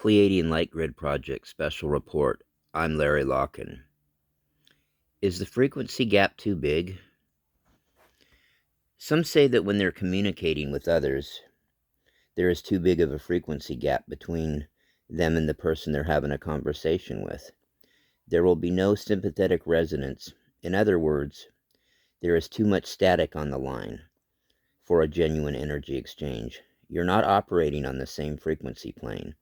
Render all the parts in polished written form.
Pleiadian Light Grid Project Special Report. I'm Larry Lockin. Is the frequency gap too big? Some say that when they're communicating with others, there is too big of a frequency gap between them and the person they're having a conversation with. There will be no sympathetic resonance. In other words, there is too much static on the line for a genuine energy exchange. You're not operating on the same frequency plane.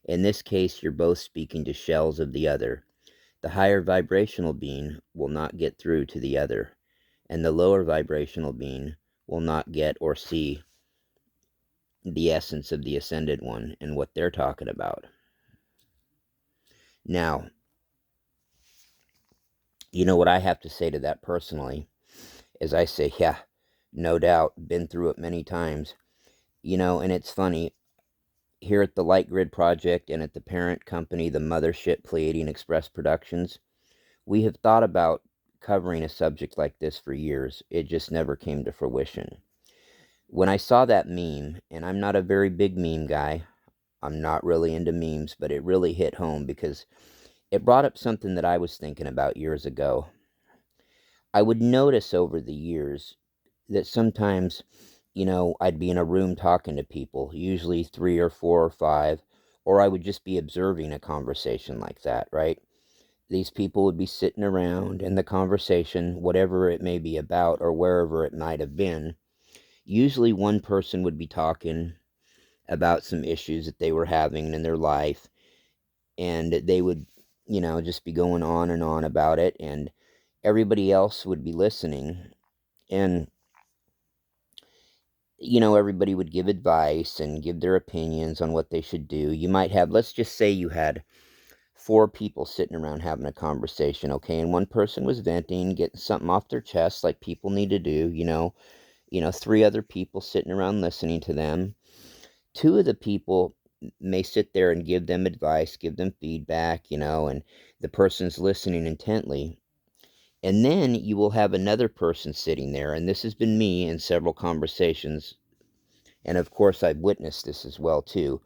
In this case, you're both speaking to shells of the other. The higher vibrational being will not get through to the other, and the lower vibrational being will not get or see the essence of the ascended one and what they're talking about. Now, you know what I have to say to that personally is I say, yeah, no doubt, been through it many times. And it's funny, here at the Light Grid Project and at the parent company, the mothership Pleiadian Express Productions, we have thought about covering a subject like this for years. It just never came to fruition. When I saw that meme, and I'm not a very big meme guy, I'm not really into memes, but it really hit home because it brought up something that I was thinking about years ago. I would notice over the years that sometimes, I'd be in a room talking to people, usually 3 or 4 or 5, or I would just be observing a conversation like that, right? These people would be sitting around, and the conversation, whatever it may be about or wherever it might have been, usually one person would be talking about some issues that they were having in their life, and they would, just be going on and on about it, and everybody else would be listening, and, everybody would give advice and give their opinions on what they should do. You might have, let's just say you had 4 people sitting around having a conversation, okay, and one person was venting, getting something off their chest like people need to do, 3 other people sitting around listening to them. 2 of the people may sit there and give them advice, give them feedback, and the person's listening intently. And then you will have another person sitting there, and this has been me in several conversations, and of course I've witnessed this as well too.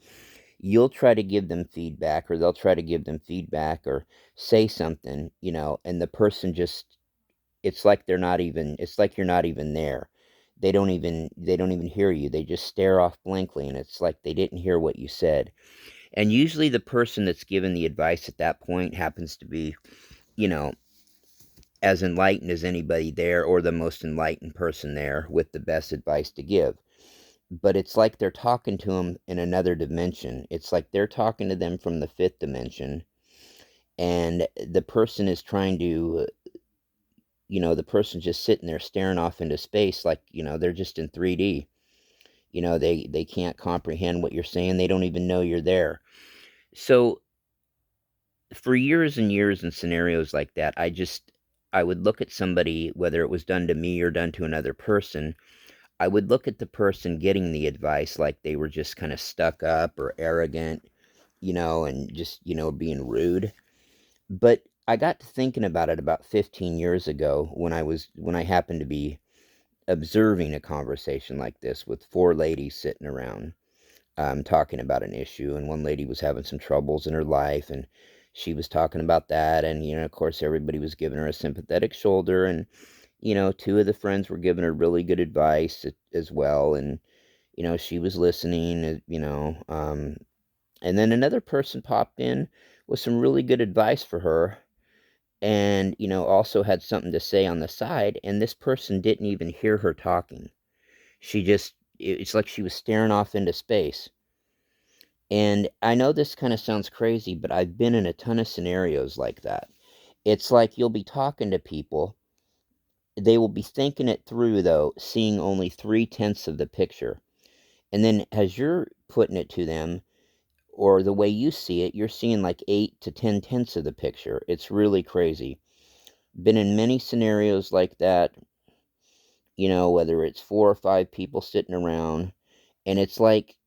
You'll try to give them feedback, or they'll try to give them feedback or say something, and the person just, it's like you're not even there. They don't even hear you. They just stare off blankly, and it's like they didn't hear what you said. And usually the person that's given the advice at that point happens to be, you know, as enlightened as anybody there, or the most enlightened person there with the best advice to give. But it's like they're talking to them in another dimension. It's like they're talking to them from the 5th dimension, and the person is trying to, the person's just sitting there staring off into space like, they're just in 3D. They can't comprehend what you're saying. They don't even know you're there. So for years and years in scenarios like that, I would look at somebody, whether it was done to me or done to another person, I would look at the person getting the advice like they were just kind of stuck up or arrogant, and just, being rude. But I got to thinking about it about 15 years ago when I happened to be observing a conversation like this with 4 ladies sitting around, talking about an issue, and one lady was having some troubles in her life, and she was talking about that, and, of course, everybody was giving her a sympathetic shoulder, and, 2 of the friends were giving her really good advice as well, and, she was listening, and then another person popped in with some really good advice for her, and, also had something to say on the side, and this person didn't even hear her talking. It's like she was staring off into space. And I know this kind of sounds crazy, but I've been in a ton of scenarios like that. It's like you'll be talking to people, they will be thinking it through, though, seeing only 3/10 of the picture. And then as you're putting it to them, or the way you see it, you're seeing like 8 to 10/10 of the picture. It's really crazy. Been in many scenarios like that, whether it's 4 or 5 people sitting around, and it's like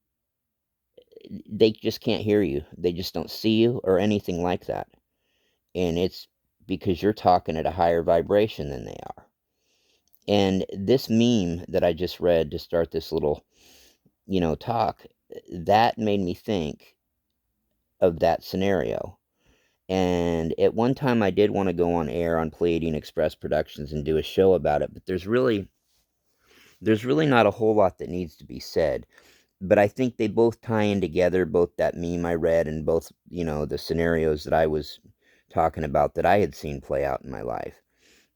they just can't hear you. They just don't see you or anything like that. And it's because you're talking at a higher vibration than they are. And this meme that I just read to start this little, talk, that made me think, of that scenario. And at one time I did want to go on air on Pleiadian Express Productions and do a show about it, but there's really not a whole lot that needs to be said. But I think they both tie in together, both that meme I read and both, the scenarios that I was talking about that I had seen play out in my life.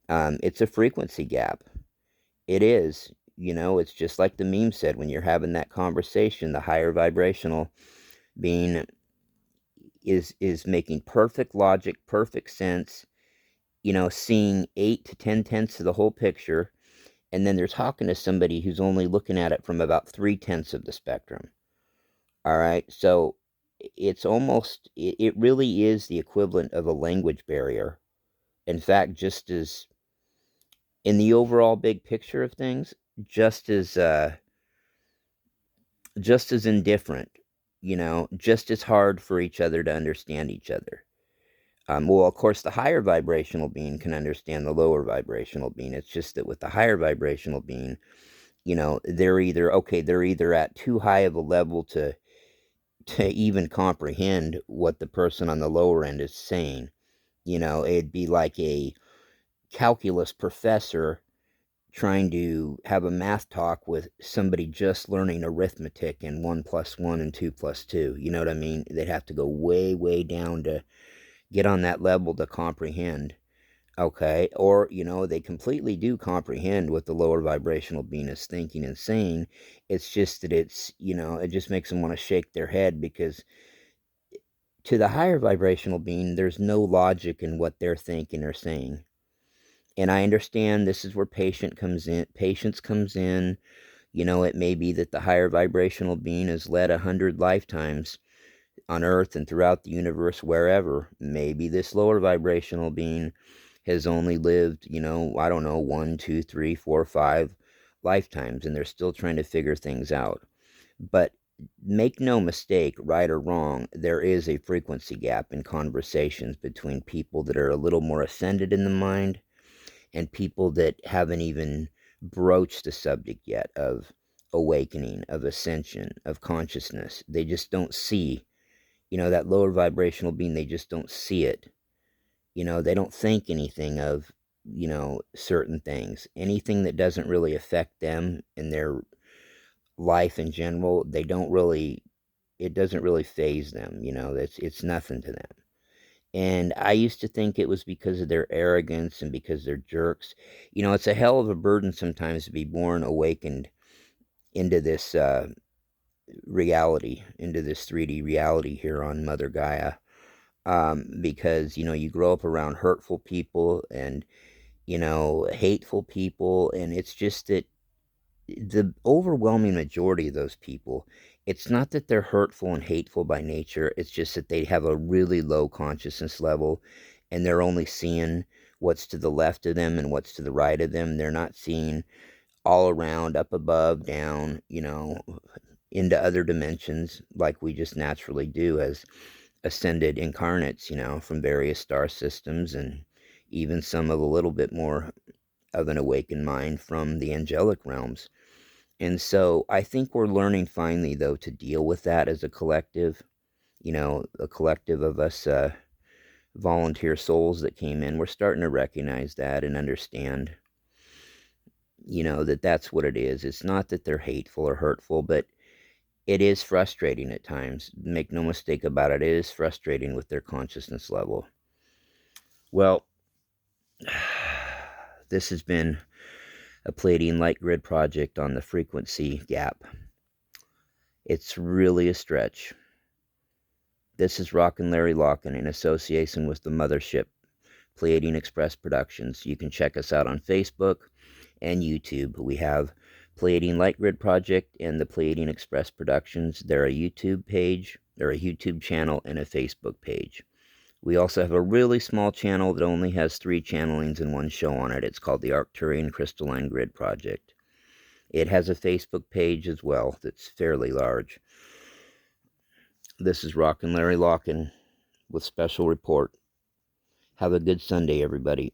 It's a frequency gap. It is. It's just like the meme said, when you're having that conversation, the higher vibrational being is making perfect logic, perfect sense, seeing 8 to 10 tenths of the whole picture, and then they're talking to somebody who's only looking at it from about 3 tenths of the spectrum. All right, so it really is the equivalent of a language barrier. In fact, just as in the overall big picture of things, just as indifferent, just as hard for each other to understand each other. Well, of course, the higher vibrational being can understand the lower vibrational being. It's just that with the higher vibrational being, they're either at too high of a level to even comprehend what the person on the lower end is saying. It'd be like a calculus professor trying to have a math talk with somebody just learning arithmetic and 1 plus 1 and 2 plus 2. You know what I mean? They'd have to go way, way down to get on that level to comprehend. Okay, or, they completely do comprehend what the lower vibrational being is thinking and saying. It's just that it just makes them want to shake their head, because to the higher vibrational being, there's no logic in what they're thinking or saying. And I understand this is where patience comes in. It may be that the higher vibrational being has led 100 lifetimes on Earth and throughout the universe, wherever. Maybe this lower vibrational being has only lived, I don't know, 1, 2, 3, 4, 5 lifetimes, and they're still trying to figure things out. But make no mistake, right or wrong, there is a frequency gap in conversations between people that are a little more ascended in the mind and people that haven't even broached the subject yet of awakening, of ascension, of consciousness. They just don't see, that lower vibrational being, they just don't see it. They don't think anything of, certain things. Anything that doesn't really affect them in their life in general, it doesn't really phase them. It's nothing to them. And I used to think it was because of their arrogance and because they're jerks. It's a hell of a burden sometimes to be born awakened into this reality, into this 3D reality here on Mother Gaia. Because, you grow up around hurtful people and, hateful people. And it's just that the overwhelming majority of those people, it's not that they're hurtful and hateful by nature. It's just that they have a really low consciousness level, and they're only seeing what's to the left of them and what's to the right of them. They're not seeing all around, up above, down, into other dimensions like we just naturally do as ascended incarnates, from various star systems, and even some of a little bit more of an awakened mind from the angelic realms. And so I think we're learning finally, though, to deal with that as a collective, a collective of us volunteer souls that came in. We're starting to recognize that and understand, that that's what it is. It's not that they're hateful or hurtful, but it is frustrating at times. Make no mistake about it. It is frustrating with their consciousness level. Well, this has been a Pleiadian light grid project on the frequency gap. It's really a stretch. This is Rockin' Larry Lockin' in association with the mothership, Pleiadian Express Productions. You can check us out on Facebook and YouTube. We have Pleiadian Light Grid Project and the Pleiadian Express Productions. They're a YouTube page, they're a YouTube channel, and a Facebook page. We also have a really small channel that only has 3 channelings and 1 show on it. It's called the Arcturian Crystalline Grid Project. It has a Facebook page as well that's fairly large. This is Rockin' Larry Lockin' with special report. Have a good Sunday, everybody.